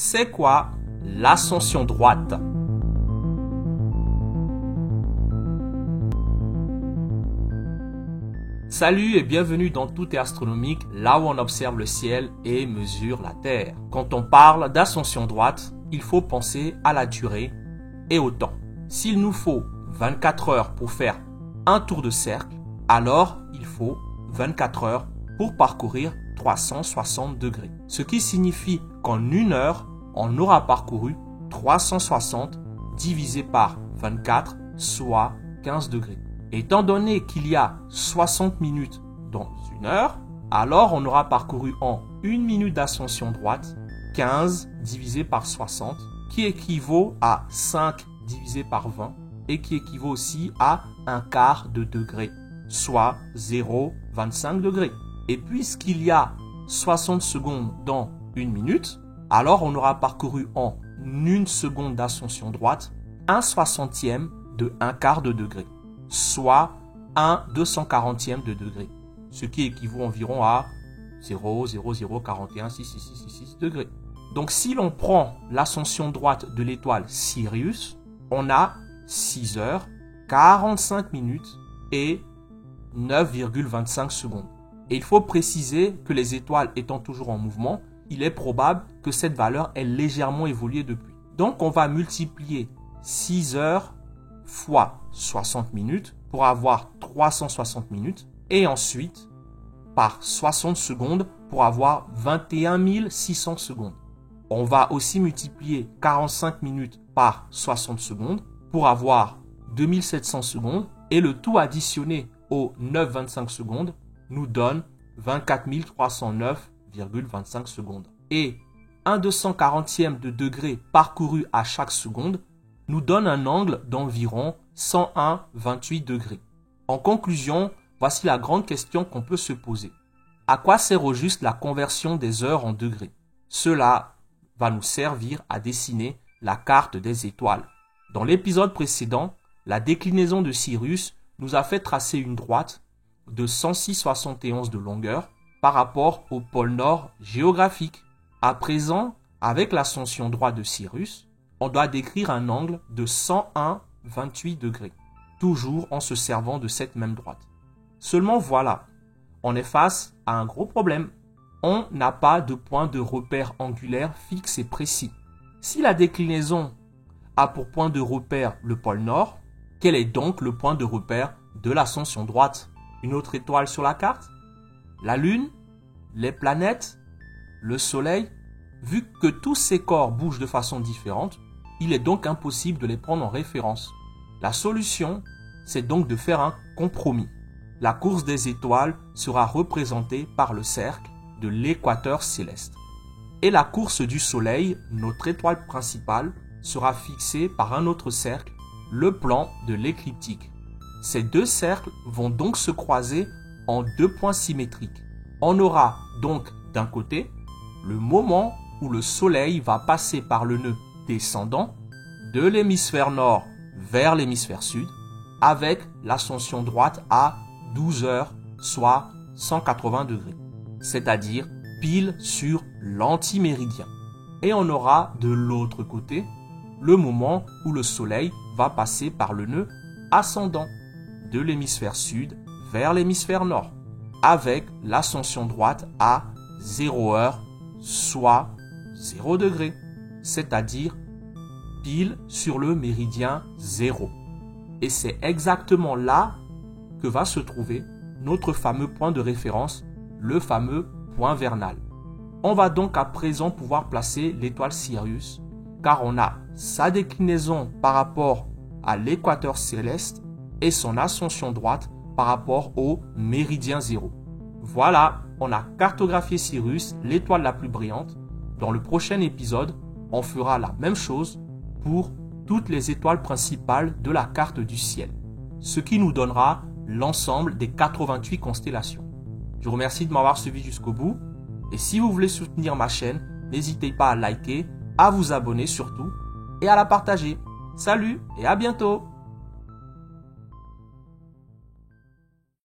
C'est quoi l'ascension droite? Salut et bienvenue dans Tout est astronomique, là où on observe le ciel et mesure la Terre. Quand on parle d'ascension droite, il faut penser à la durée et au temps. S'il nous faut 24 heures pour faire un tour de cercle, alors il faut 24 heures pour parcourir 360 degrés. Ce qui signifie qu'en une heure, on aura parcouru 360 divisé par 24, soit 15 degrés. Étant donné qu'il y a 60 minutes dans une heure, alors on aura parcouru en une minute d'ascension droite 15 divisé par 60, qui équivaut à 5 divisé par 20 et qui équivaut aussi à un quart de degré, soit 0,25 degrés. Et puisqu'il y a 60 secondes dans une minute, alors on aura parcouru en une seconde d'ascension droite un soixantième de un quart de degré, soit un 240e de degré, ce qui équivaut environ à 0,00416666 degrés. Donc si l'on prend l'ascension droite de l'étoile Sirius, on a 6 heures, 45 minutes et 9,25 secondes. Et il faut préciser que les étoiles étant toujours en mouvement, il est probable que cette valeur ait légèrement évolué depuis. Donc on va multiplier 6 heures fois 60 minutes pour avoir 360 minutes et ensuite par 60 secondes pour avoir 21 600 secondes. On va aussi multiplier 45 minutes par 60 secondes pour avoir 2700 secondes et le tout additionné aux 9,25 secondes nous donne 24 309,25 secondes. Et un 240e de degré parcouru à chaque seconde nous donne un angle d'environ 101,28 degrés. En conclusion, voici la grande question qu'on peut se poser. À quoi sert au juste la conversion des heures en degrés? Cela va nous servir à dessiner la carte des étoiles. Dans l'épisode précédent, la déclinaison de Sirius nous a fait tracer une droite de 106,71 de longueur par rapport au pôle nord géographique. À présent, avec l'ascension droite de Sirius, on doit décrire un angle de 101,28 degrés, toujours en se servant de cette même droite. Seulement voilà, on est face à un gros problème. On n'a pas de point de repère angulaire fixe et précis. Si la déclinaison a pour point de repère le pôle nord, quel est donc le point de repère de l'ascension droite? Une autre étoile sur la carte? La Lune? Les planètes? Le Soleil? Vu que tous ces corps bougent de façon différente, il est donc impossible de les prendre en référence. La solution, c'est donc de faire un compromis. La course des étoiles sera représentée par le cercle de l'équateur céleste. Et la course du Soleil, notre étoile principale, sera fixée par un autre cercle, le plan de l'écliptique. Ces deux cercles vont donc se croiser en deux points symétriques. On aura donc d'un côté le moment où le Soleil va passer par le nœud descendant de l'hémisphère nord vers l'hémisphère sud avec l'ascension droite à 12 heures, soit 180 degrés, c'est-à-dire pile sur l'antiméridien. Et on aura de l'autre côté le moment où le Soleil va passer par le nœud ascendant de l'hémisphère sud vers l'hémisphère nord avec l'ascension droite à 0 heure, soit 0 degré, c'est-à-dire pile sur le méridien 0. Et c'est exactement là que va se trouver notre fameux point de référence, le fameux point vernal. On va donc à présent pouvoir placer l'étoile Sirius, car on a sa déclinaison par rapport à l'équateur céleste et son ascension droite par rapport au méridien 0. Voilà, on a cartographié Sirius, l'étoile la plus brillante. Dans le prochain épisode, on fera la même chose pour toutes les étoiles principales de la carte du ciel, ce qui nous donnera l'ensemble des 88 constellations. Je vous remercie de m'avoir suivi jusqu'au bout et si vous voulez soutenir ma chaîne, n'hésitez pas à liker, à vous abonner surtout et à la partager. Salut et à bientôt!